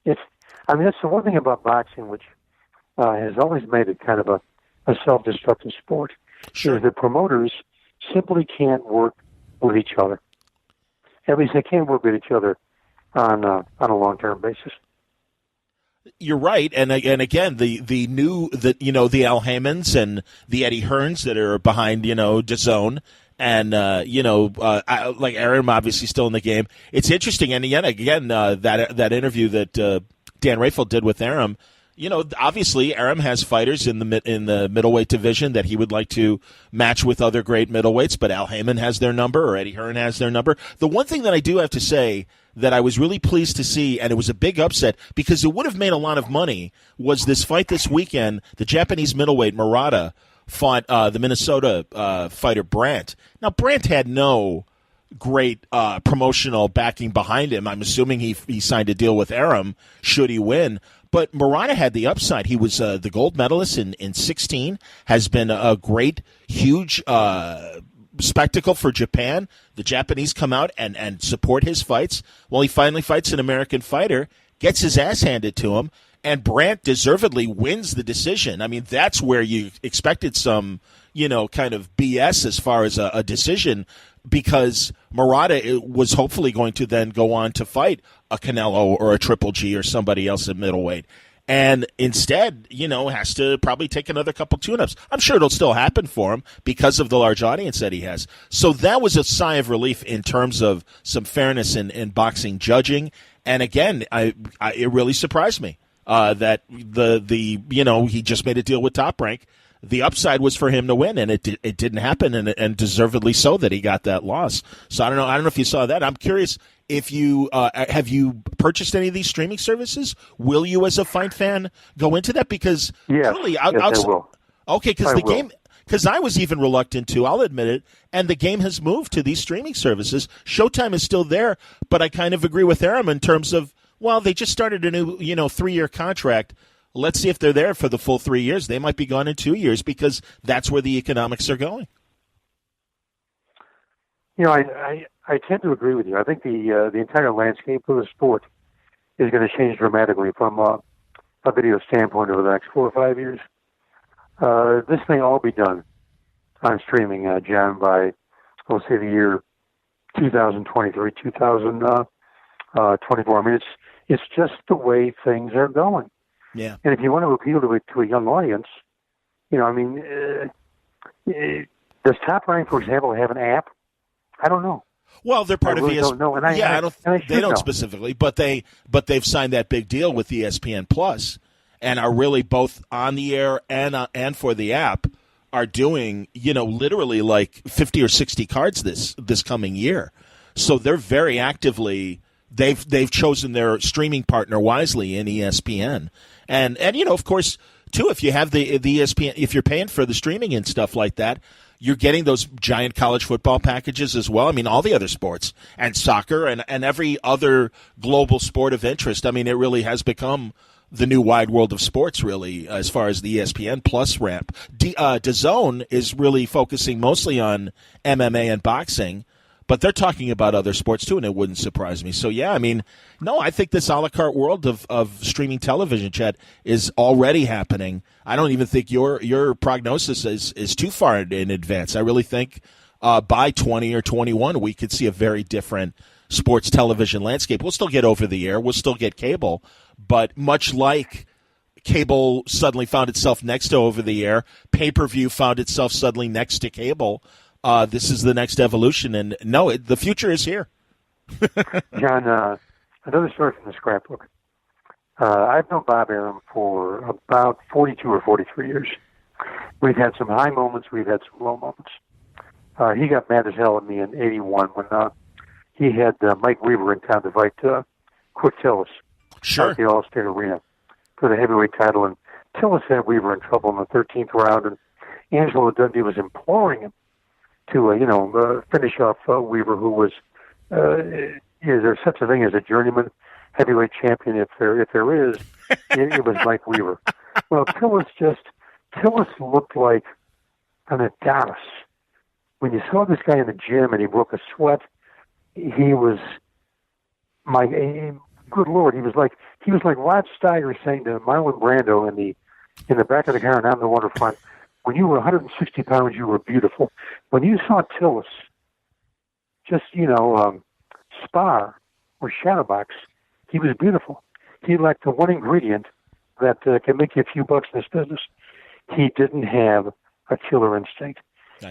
That's the one thing about boxing, which has always made it kind of a self-destructive sport. Sure. Is that promoters simply can't work with each other. At least they can't work with each other on a long-term basis. You're right, and again, the Al Haymans and the Eddie Hearns that are behind DAZN, and like Aaron obviously still in the game. It's interesting, and again that interview that Dan Rayfield did with Arum. Obviously Arum has fighters in the middleweight division that he would like to match with other great middleweights, but Al Heyman has their number or Eddie Hearn has their number. The one thing that I do have to say that I was really pleased to see, and it was a big upset because it would have made a lot of money, was this fight this weekend. The Japanese middleweight Murata fought the Minnesota fighter Brandt. Now, Brandt had no great promotional backing behind him. I'm assuming he signed a deal with Arum should he win. But Murata had the upside. He was the gold medalist in 16, has been a great, huge spectacle for Japan. The Japanese come out and support his fights. Well, he finally fights an American fighter, gets his ass handed to him, and Brandt deservedly wins the decision. I mean, that's where you expected some, kind of BS as far as a decision, because Murata was hopefully going to then go on to fight a Canelo or a Triple G or somebody else at middleweight. And instead, has to probably take another couple tune-ups. I'm sure it'll still happen for him because of the large audience that he has. So that was a sigh of relief in terms of some fairness in boxing judging. And again, it really surprised me that he just made a deal with Top Rank. The upside was for him to win, and it didn't happen, and deservedly so that he got that loss. So I don't know if you saw that. I'm curious if you have you purchased any of these streaming services. Will you, as a fight fan, go into that? Because really, I will. Okay, because I was even reluctant to. I'll admit it. And the game has moved to these streaming services. Showtime is still there, but I kind of agree with Arum in terms of, well, they just started a new 3-year contract. Let's see if they're there for the full 3 years. They might be gone in 2 years because that's where the economics are going. I tend to agree with you. I think the entire landscape of the sport is going to change dramatically from a video standpoint over the next 4 or 5 years. This may all be done on streaming, John, by, let's say, the year 2023, 2024. I mean, it's just the way things are going. Yeah. And if you want to appeal to a young audience, does Top Rank, for example, have an app? I don't know. Well, they're part of ESPN. Don't know. They don't specifically, but they've signed that big deal with ESPN Plus, and are really both on the air and for the app are doing literally like 50 or 60 cards this coming year. So they're very actively. They've chosen their streaming partner wisely in ESPN. And of course, too, if you have the ESPN, if you're paying for the streaming and stuff like that, you're getting those giant college football packages as well. I mean, all the other sports and soccer and every other global sport of interest. I mean, it really has become the new wide world of sports, really, as far as the ESPN Plus ramp. DAZN is really focusing mostly on MMA and boxing, But they're talking about other sports, too, and it wouldn't surprise me. So, yeah, I mean, no, I think this a la carte world of streaming television, Chet, is already happening. I don't even think your prognosis is too far in advance. I really think by 20 or 21, we could see a very different sports television landscape. We'll still get over the air. We'll still get cable. But much like cable suddenly found itself next to over the air, pay-per-view found itself suddenly next to cable, this is the next evolution, and no, the future is here. John, another story from the scrapbook. I've known Bob Arum for about 42 or 43 years. We've had some high moments, we've had some low moments. He got mad as hell at me in '81 when he had Mike Weaver in town to fight Quick Tillis at the Allstate Arena for the heavyweight title, and Tillis had Weaver in trouble in the 13th round, and Angelo Dundee was imploring him to, finish off Weaver, who was, is there such a thing as a journeyman heavyweight champion? If there is, it was Mike Weaver. Well, Tillis looked like an Adonis. When you saw this guy in the gym and he broke a sweat, he was good Lord, he was like Rod Steiger saying to Marlon Brando in the back of the car and on the waterfront, when you were 160 pounds, you were beautiful. When you saw Tillis just, spar or shadowbox, he was beautiful. He lacked the one ingredient that can make you a few bucks in this business. He didn't have a killer instinct.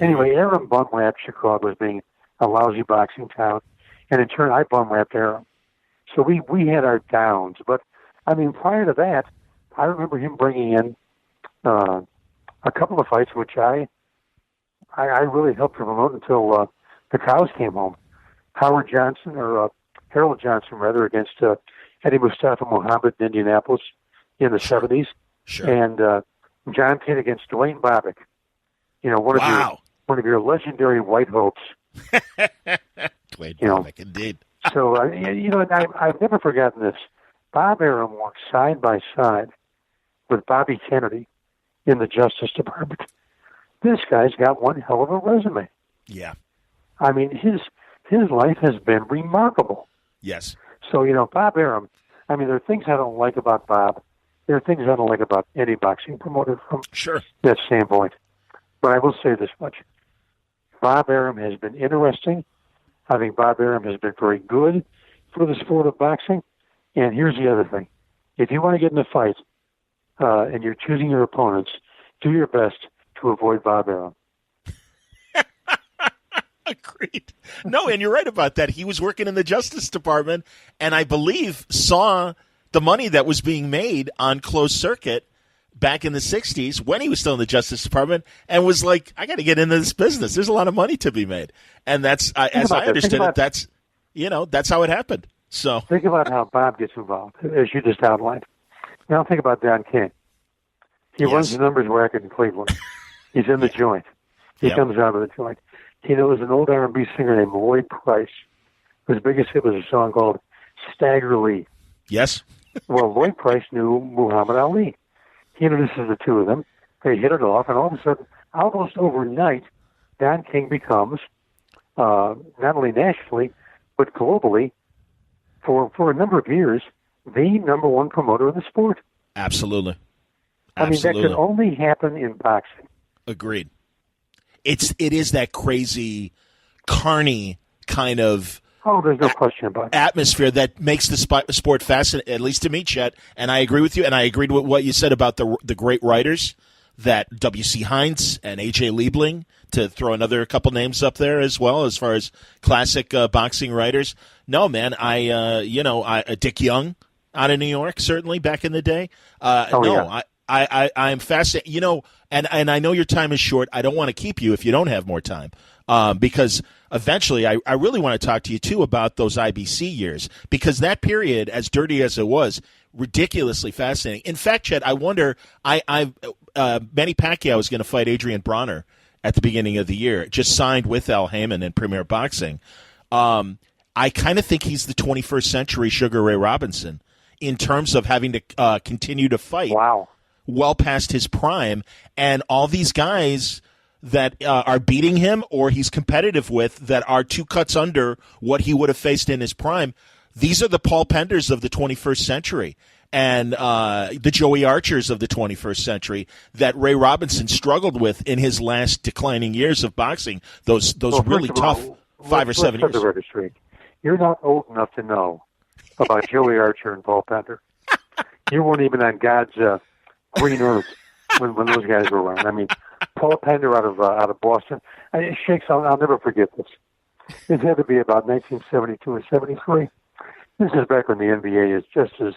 Anyway, Arum bum-rapped Chicago as being a lousy boxing town, and in turn, I bum-rapped Arum. So we had our downs, but, I mean, prior to that, I remember him bringing in a couple of fights, which I really helped to promote until the cows came home. Harold Johnson, against Eddie Mustafa Muhammad in Indianapolis in the 70s. Sure. And John Tate against Dwayne Bobbick. One of your legendary white hopes. Dwayne Bobbick, indeed. So, I've never forgotten this. Bob Arum walked side by side with Bobby Kennedy in the Justice Department. This guy's got one hell of a resume. Yeah. I mean, his life has been remarkable. Yes. So, Bob Arum, I mean, there are things I don't like about Bob. There are things I don't like about any boxing promoter from that standpoint. But I will say this much. Bob Arum has been interesting. I think Bob Arum has been very good for the sport of boxing. And here's the other thing. If you want to get in a fight and you're choosing your opponents, do your best to avoid Bob Arum. Agreed. No, and you're right about that. He was working in the Justice Department, and I believe saw the money that was being made on closed circuit back in the 60s when he was still in the Justice Department, and was like, I got to get into this business. There's a lot of money to be made. And that's, as I understand it, that's how it happened. So think about how Bob gets involved, as you just outlined. Now think about Don King. He runs the numbers racket in Cleveland. He's in the joint. He comes out of the joint. There was an old R&B singer named Lloyd Price, whose biggest hit was a song called Stagger Lee. Yes. Well, Lloyd Price knew Muhammad Ali. He introduces the two of them. They hit it off, and all of a sudden, almost overnight, Don King becomes, not only nationally, but globally, for a number of years, the number one promoter in the sport. Absolutely. I mean, that could only happen in boxing. Agreed. It is that crazy, carny kind of there's no question about it. Atmosphere that makes the sport fascinating, at least to me, Chet. And I agree with you, and I agreed with what you said about the great writers, that W.C. Heinz and A.J. Liebling, to throw another couple names up there as well, as far as classic boxing writers. No, man, Dick Young out of New York, certainly, back in the day. I'm fascinated, and I know your time is short. I don't want to keep you if you don't have more time, because eventually I really want to talk to you, too, about those IBC years, because that period, as dirty as it was, ridiculously fascinating. In fact, Chet, I wonder, Manny Pacquiao was going to fight Adrian Bronner at the beginning of the year, just signed with Al Heyman in Premier Boxing. I kind of think he's the 21st century Sugar Ray Robinson in terms of having to continue to fight. Wow. Well past his prime, and all these guys that are beating him or he's competitive with that are 2 cuts under what he would have faced in his prime. These are the Paul Penders of the 21st century and the Joey Archers of the 21st century that Ray Robinson struggled with in his last declining years of boxing, those really tough 5 or 7 years. The registry. You're not old enough to know about Joey Archer and Paul Pender. You weren't even on God's green earth when those guys were around. I mean, Paul Pender out of Boston. Shakes, I'll never forget this. It had to be about 1972 or 73. This is back when the NBA is just as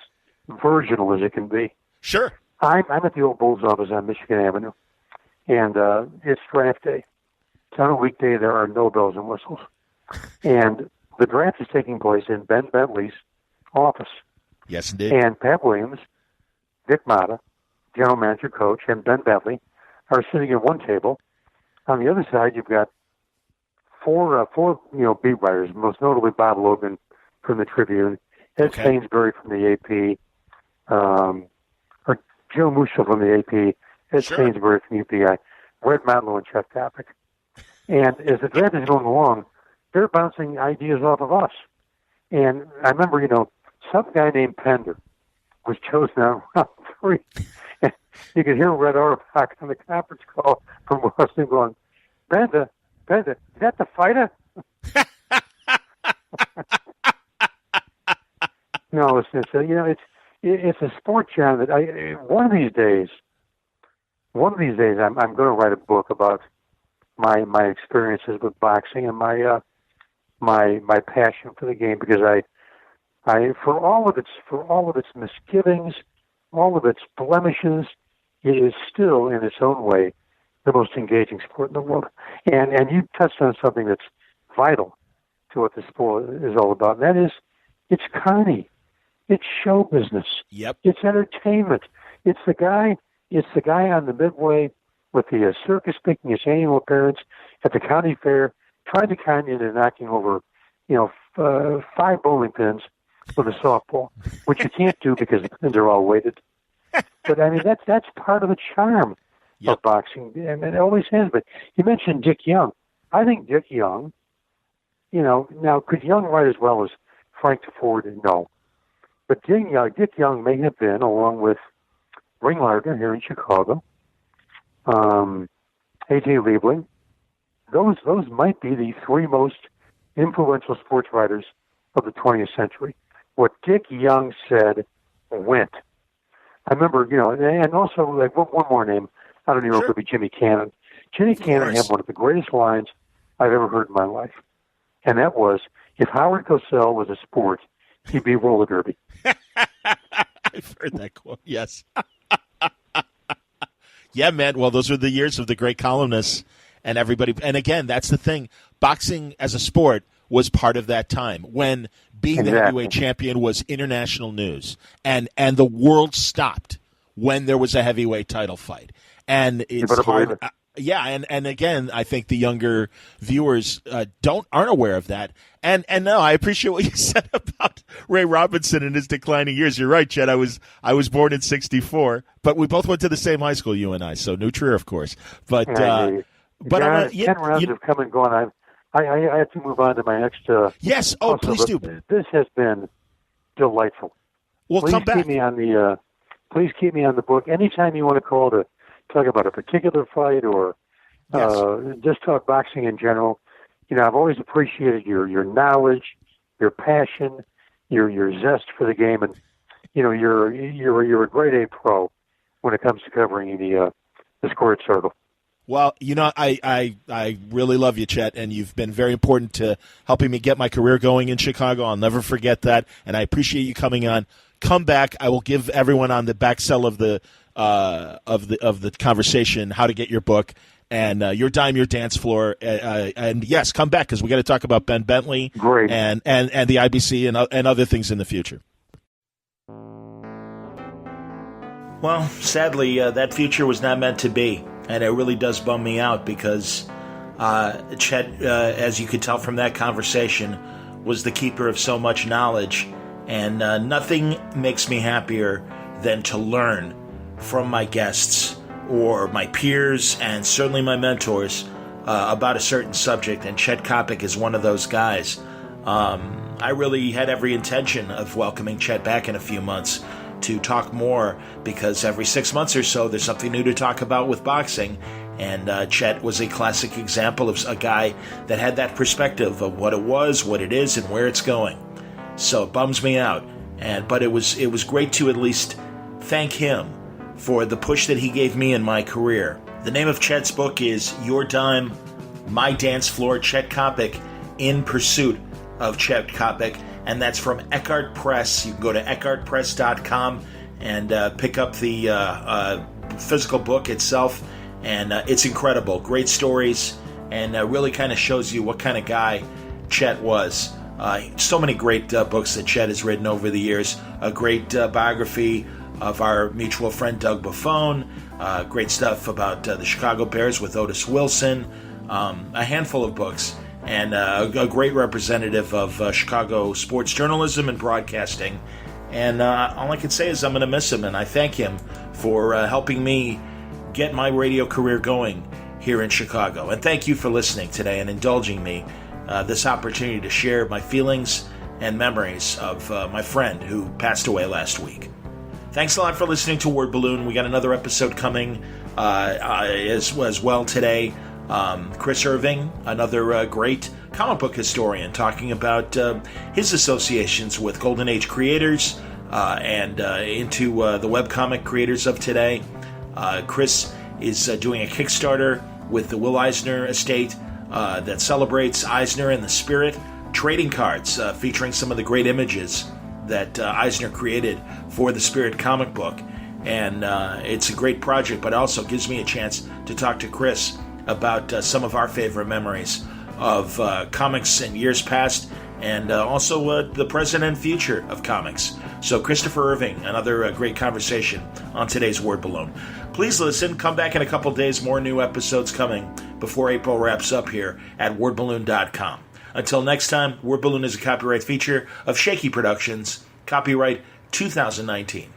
virginal as it can be. Sure. I'm at the old Bulls office on Michigan Avenue, and it's draft day. It's on a weekday. There are no bells and whistles. And the draft is taking place in Ben Bentley's office. Yes, indeed. And Pat Williams, Dick Motta, general manager, coach, and Ben Bentley are sitting at one table. On the other side, you've got four beat writers, most notably Bob Logan from the Tribune, Ed Sainsbury from the AP, or Joe Musso from the AP, Ed Sainsbury from UPI, Red Mantlo and Chet Coppock. And as the draft is going along, they're bouncing ideas off of us. And I remember, some guy named Pender was chosen on round 3. And you could hear Red Auerbach on the conference call from Boston going, Pender, is that the fighter? No, it's a sport, John, that one of these days I'm going to write a book about my experiences with boxing and my passion for the game, because I for all of its misgivings, all of its blemishes, it is still in its own way the most engaging sport in the world. And you touched on something that's vital to what the sport is all about, and that is it's carny. It's show business. Yep. It's entertainment. It's the guy on the midway with the circus making his annual appearance at the county fair, trying to con you into knocking over, 5 bowling pins with a softball, which you can't do because the pins are all weighted. But I mean, that's part of the charm of boxing, and it always has been. You mentioned Dick Young. I think Dick Young, now could Young write as well as Frank Ford? No. But Dick Young may have been, along with Ring Lardner here in Chicago, A.J. Liebling, those might be the 3 most influential sports writers of the 20th century. What Dick Young said went. I remember, and also like one more name. I don't even know if it would be Jimmy Cannon. Jimmy Cannon had one of the greatest lines I've ever heard in my life, and that was, "If Howard Cosell was a sport, he'd be roller derby." I've heard that quote. Yes. Yeah, man. Well, those were the years of the great columnists and everybody. And again, that's the thing. Boxing as a sport was part of that time when being the heavyweight champion was international news, and the world stopped when there was a heavyweight title fight. And it's hard. And again, I think the younger viewers aren't aware of that. And no, I appreciate what you said about Ray Robinson in his declining years. You're right, Chet. I was born in '64, but we both went to the same high school, you and I. So New Trier, of course. But John, 10 rounds have come and gone. I have to move on to my next. Yes. Oh, please do. This has been delightful. Well, come back. Please keep me on the book anytime you want to call to talk about a particular fight or just talk boxing in general. I've always appreciated your knowledge, your passion, your zest for the game, and you're a grade A pro when it comes to covering the squared circle. Well, I really love you, Chet, and you've been very important to helping me get my career going in Chicago. I'll never forget that, and I appreciate you coming on. Come back. I will give everyone on the back cell of the conversation how to get your book and Your Dime, Your Dance Floor. And yes, come back because we got to talk about Ben Bentley and the IBC and other things in the future. Well, sadly, that future was not meant to be, and it really does bum me out because Chet, as you could tell from that conversation, was the keeper of so much knowledge, and nothing makes me happier than to learn from my guests or my peers and certainly my mentors about a certain subject, and Chet Coppock is one of those guys. I really had every intention of welcoming Chet back in a few months to talk more, because every 6 months or so there's something new to talk about with boxing, and Chet was a classic example of a guy that had that perspective of what it was, what it is, and where it's going. So it bums me out, but it was great to at least thank him for the push that he gave me in my career. The name of Chet's book is Your Dime, My Dance Floor, Chet Coppock in Pursuit of Chet Coppock, and that's from Ekhart Press. You can go to ekhartpress.com and pick up the physical book itself, and it's incredible. Great stories, and really kind of shows you what kind of guy Chet was. So many great books that Chet has written over the years. A great biography of our mutual friend Doug Buffone. Great stuff about the Chicago Bears with Otis Wilson. A handful of books. And a great representative of Chicago sports journalism and broadcasting. And all I can say is I'm going to miss him, and I thank him for helping me get my radio career going here in Chicago. And thank you for listening today and indulging me this opportunity to share my feelings and memories of my friend who passed away last week. Thanks a lot for listening to Word Balloon. We got another episode coming as well today. Chris Irving, another great comic book historian, talking about his associations with Golden Age creators and into the webcomic creators of today. Chris is doing a Kickstarter with the Will Eisner estate that celebrates Eisner and the Spirit, trading cards featuring some of the great images that Eisner created for the Spirit comic book. And it's a great project, but also gives me a chance to talk to Chris about some of our favorite memories of comics in years past, and also the present and future of comics. So Christopher Irving, another great conversation on today's Word Balloon. Please listen. Come back in a couple days. More new episodes coming before April wraps up here at wordballoon.com. Until next time, Word Balloon is a copyright feature of Shaky Productions. Copyright 2019.